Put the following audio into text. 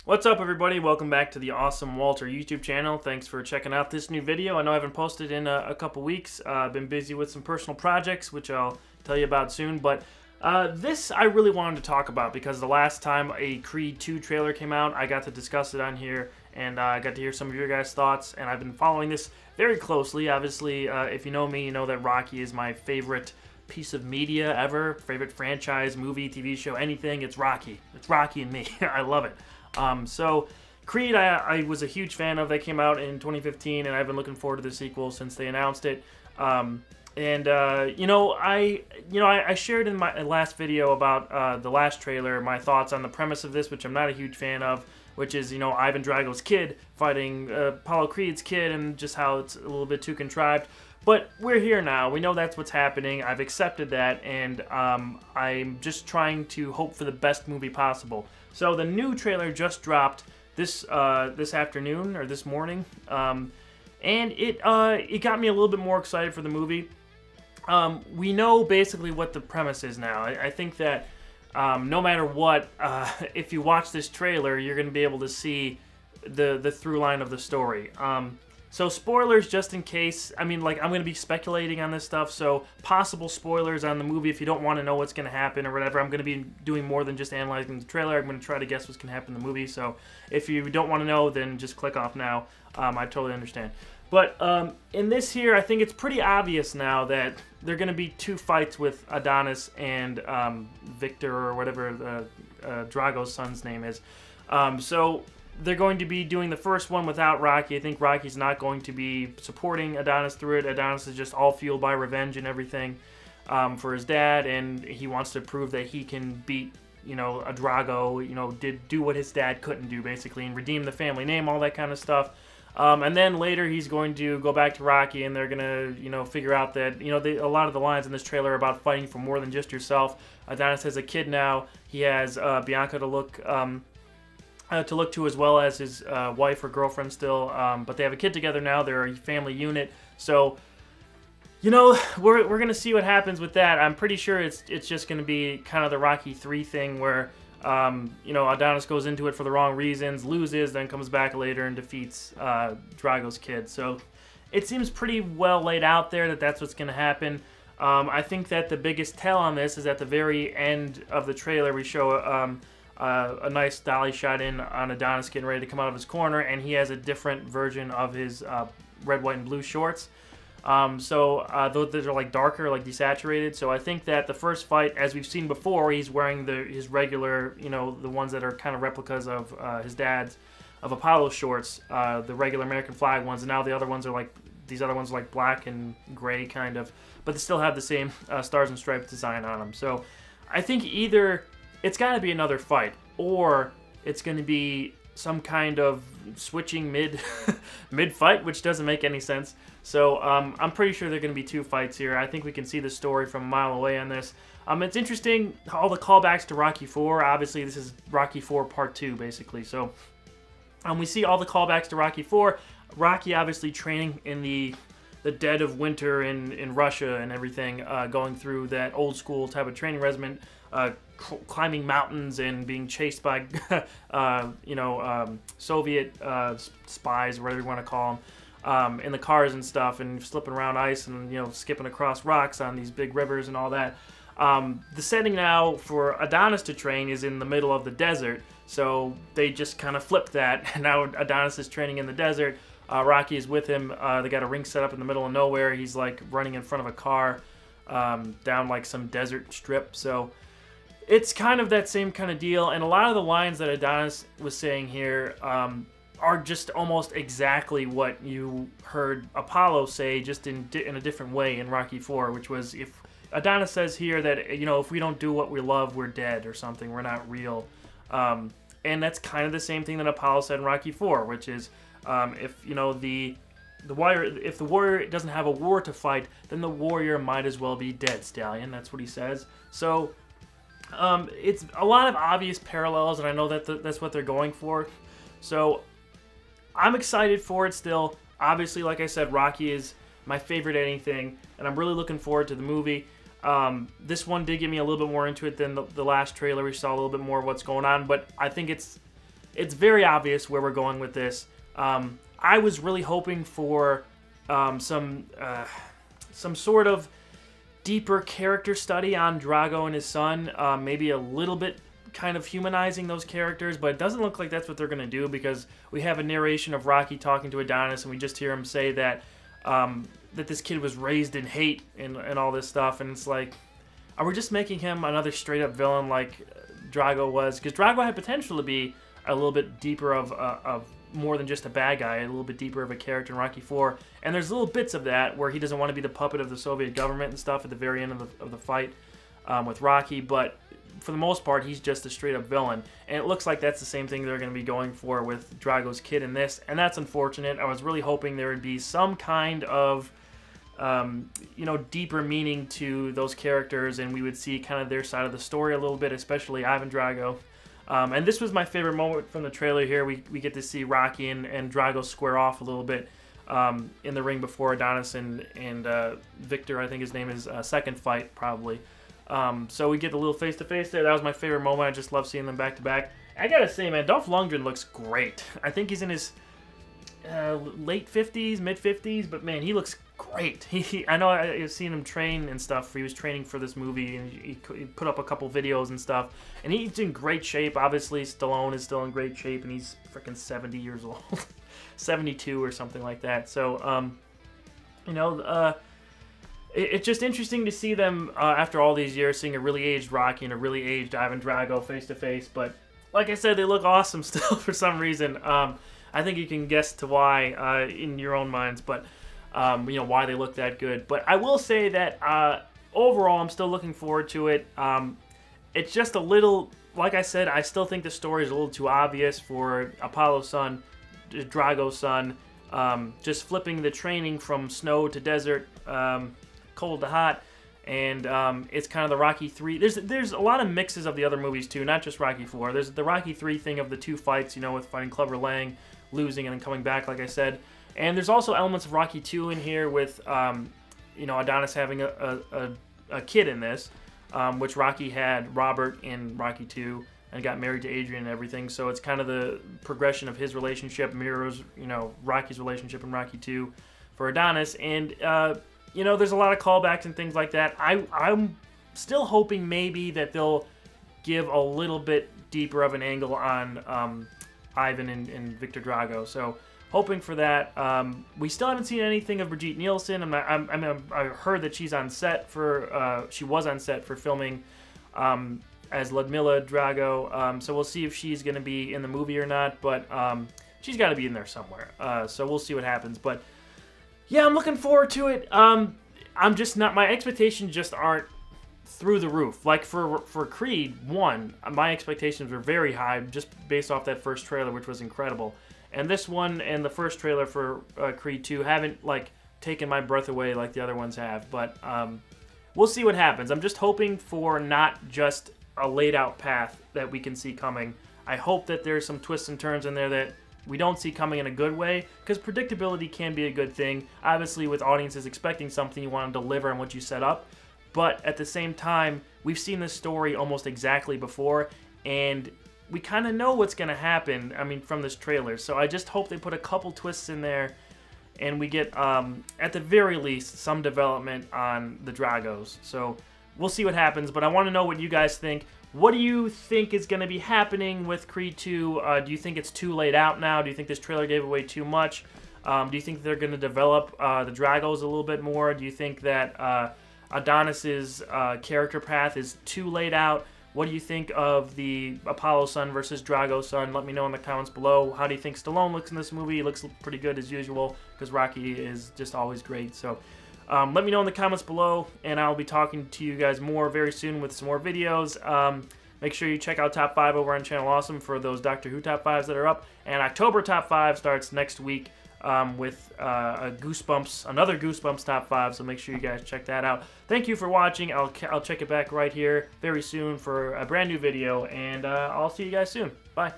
What's up, everybody? Welcome back to the Awesome Walter YouTube channel. Thanks for checking out this new video. I know I haven't posted in a couple weeks. I've been busy with some personal projects, which I'll tell you about soon. But this I really wanted to talk about because the last time a Creed 2 trailer came out, I got to discuss it on here, and I got to hear some of your guys' thoughts. And I've been following this very closely. Obviously, if you know me, you know that Rocky is my favorite piece of media ever. Favorite franchise, movie, TV show, anything. It's Rocky. It's Rocky and me. I love it. So Creed, I was a huge fan of. That came out in 2015, and I've been looking forward to the sequel since they announced it. I shared in my last video about the last trailer my thoughts on the premise of this, which I'm not a huge fan of, which is, Ivan Drago's kid fighting Apollo Creed's kid, and just how it's a little bit too contrived. But we're here now. We know that's what's happening. I've accepted that, and I'm just trying to hope for the best movie possible. So the new trailer just dropped this afternoon or this morning, and it got me a little bit more excited for the movie. We know basically what the premise is now. I think that no matter what, if you watch this trailer, you're going to be able to see the through line of the story. So spoilers, just in case. I mean, I'm going to be speculating on this stuff, so possible spoilers on the movie if you don't want to know what's going to happen or whatever. I'm going to be doing more than just analyzing the trailer. I'm going to try to guess what's going to happen in the movie, so if you don't want to know, then just click off now. I totally understand. But in this here, I think it's pretty obvious now that there are going to be two fights with Adonis and Victor, or whatever Drago's son's name is. So they're going to be doing the first one without Rocky. I think Rocky's not going to be supporting Adonis through it. Adonis is just all fueled by revenge and everything for his dad, and he wants to prove that he can beat, a Drago, do what his dad couldn't do, basically, and redeem the family name, all that kind of stuff. And then later he's going to go back to Rocky, and they're going to, figure out that, a lot of the lines in this trailer are about fighting for more than just yourself. Adonis has a kid now. He has Bianca to look to, as well as his wife or girlfriend still, but they have a kid together now. They're a family unit, so we're gonna see what happens with that. I'm pretty sure it's just gonna be kind of the Rocky 3 thing where Adonis goes into it for the wrong reasons, loses, then comes back later and defeats Drago's kid. So it seems pretty well laid out there that that's what's gonna happen. I think that the biggest tell on this is at the very end of the trailer. We show a nice dolly shot in on Adonis getting ready to come out of his corner, and he has a different version of his red, white, and blue shorts. Those are like darker, like desaturated. So I think that the first fight, as we've seen before, he's wearing his regular, the ones that are kind of replicas of his dad's, of Apollo's shorts, the regular American flag ones, and now the other ones are like, these other ones are like black and gray kind of, but they still have the same stars and stripes design on them. So I think either it's got to be another fight, or it's going to be some kind of switching mid-fight, which doesn't make any sense. So I'm pretty sure there are going to be two fights here. I think we can see the story from a mile away on this. It's interesting, all the callbacks to Rocky 4. Obviously, this is Rocky 4 Part 2, basically. So we see all the callbacks to Rocky 4. Rocky obviously training in the dead of winter in Russia and everything, going through that old school type of training regimen, climbing mountains and being chased by, Soviet spies, whatever you want to call them, in the cars and stuff, and slipping around ice and, skipping across rocks on these big rivers and all that. The setting now for Adonis to train is in the middle of the desert, so they just kind of flipped that, and now Adonis is training in the desert. Rocky is with him. They got a ring set up in the middle of nowhere. He's like running in front of a car down like some desert strip. So it's kind of that same kind of deal. And a lot of the lines that Adonis was saying here are just almost exactly what you heard Apollo say, just in a different way in Rocky 4, which was, if Adonis says here that, if we don't do what we love, we're dead or something, we're not real. And that's kind of the same thing that Apollo said in Rocky 4, which is, if the warrior doesn't have a war to fight, then the warrior might as well be dead, Stallion. That's what he says. So it's a lot of obvious parallels, and I know that that's what they're going for. So I'm excited for it still. Obviously, like I said, Rocky is my favorite anything, and I'm really looking forward to the movie. This one did get me a little bit more into it than the last trailer. We saw a little bit more of what's going on, but I think it's it's very obvious where we're going with this. I was really hoping for some sort of deeper character study on Drago and his son, maybe a little bit kind of humanizing those characters, but it doesn't look like that's what they're going to do, because we have a narration of Rocky talking to Adonis, and we just hear him say that that this kid was raised in hate and all this stuff, and it's like, are we just making him another straight-up villain like Drago was? Because Drago had potential to be a little bit deeper of more than just a bad guy, a little bit deeper of a character in Rocky IV, and there's little bits of that where he doesn't want to be the puppet of the Soviet government and stuff at the very end of the fight with Rocky, but for the most part, he's just a straight-up villain, and it looks like that's the same thing they're going to be going for with Drago's kid in this, and that's unfortunate. I was really hoping there would be some kind of, you know, deeper meaning to those characters, and we would see kind of their side of the story a little bit, especially Ivan Drago. And this was my favorite moment from the trailer here. We get to see Rocky and Drago square off a little bit in the ring before Adonis and Victor, I think his name is, second fight, probably. So we get a little face-to-face there. That was my favorite moment. I just love seeing them back-to-back. I gotta say, man, Dolph Lundgren looks great. I think he's in his late 50s, mid-50s, but man, he looks great. I know I've seen him train and stuff. He was training for this movie, and he put up a couple videos and stuff, and he's in great shape. Obviously, Stallone is still in great shape, and he's freaking 70 years old. 72 or something like that. So, you know, it's just interesting to see them, after all these years, seeing a really aged Rocky and a really aged Ivan Drago face-to-face. But like I said, they look awesome still for some reason. I think you can guess to why in your own minds, but you know, why they look that good. But I will say that overall, I'm still looking forward to it. It's just a little, like I said, I still think the story is a little too obvious for Apollo's son, Drago's son, just flipping the training from snow to desert, cold to hot, and it's kind of the Rocky 3. There's a lot of mixes of the other movies too, not just Rocky 4. There's the Rocky 3 thing of the two fights, you know, with fighting Clubber Lang, losing and then coming back, like I said. And there's also elements of Rocky 2 in here with, you know, Adonis having a kid in this, which Rocky had Robert in Rocky 2 and got married to Adrian and everything. So it's kind of the progression of his relationship mirrors, you know, Rocky's relationship in Rocky 2 for Adonis. And, you know, there's a lot of callbacks and things like that. I'm still hoping maybe that they'll give a little bit deeper of an angle on Ivan and Victor Drago. So hoping for that. We still haven't seen anything of Brigitte Nielsen. I heard that she's on set for, she was on set for filming as Ludmilla Drago. So we'll see if she's going to be in the movie or not, but she's got to be in there somewhere. So we'll see what happens. But yeah, I'm looking forward to it. I'm just not, my expectations just aren't through the roof. Like for Creed 1, my expectations were very high just based off that first trailer, which was incredible. And this one and the first trailer for Creed 2 haven't, like, taken my breath away like the other ones have. But we'll see what happens. I'm just hoping for not just a laid-out path that we can see coming. I hope that there's some twists and turns in there that we don't see coming in a good way, because predictability can be a good thing. Obviously, with audiences expecting something, you want to deliver on what you set up. But at the same time, we've seen this story almost exactly before, and we kind of know what's going to happen, I mean, from this trailer. So I just hope they put a couple twists in there, and we get, at the very least, some development on the Dragos. So we'll see what happens, but I want to know what you guys think. What do you think is going to be happening with Creed 2? Do you think it's too laid out now? Do you think this trailer gave away too much? Do you think they're going to develop the Dragos a little bit more? Do you think that Adonis's character path is too laid out? What do you think of the Apollo son versus Drago son? Let me know in the comments below. How do you think Stallone looks in this movie? He looks pretty good as usual, because Rocky is just always great. So let me know in the comments below, and I'll be talking to you guys more very soon with some more videos. Make sure you check out Top 5 over on Channel Awesome for those Doctor Who Top 5s that are up. And October Top 5 starts next week with another Goosebumps Top 5, so make sure you guys check that out. Thank you for watching. I'll check it back right here very soon for a brand new video, and I'll see you guys soon. Bye.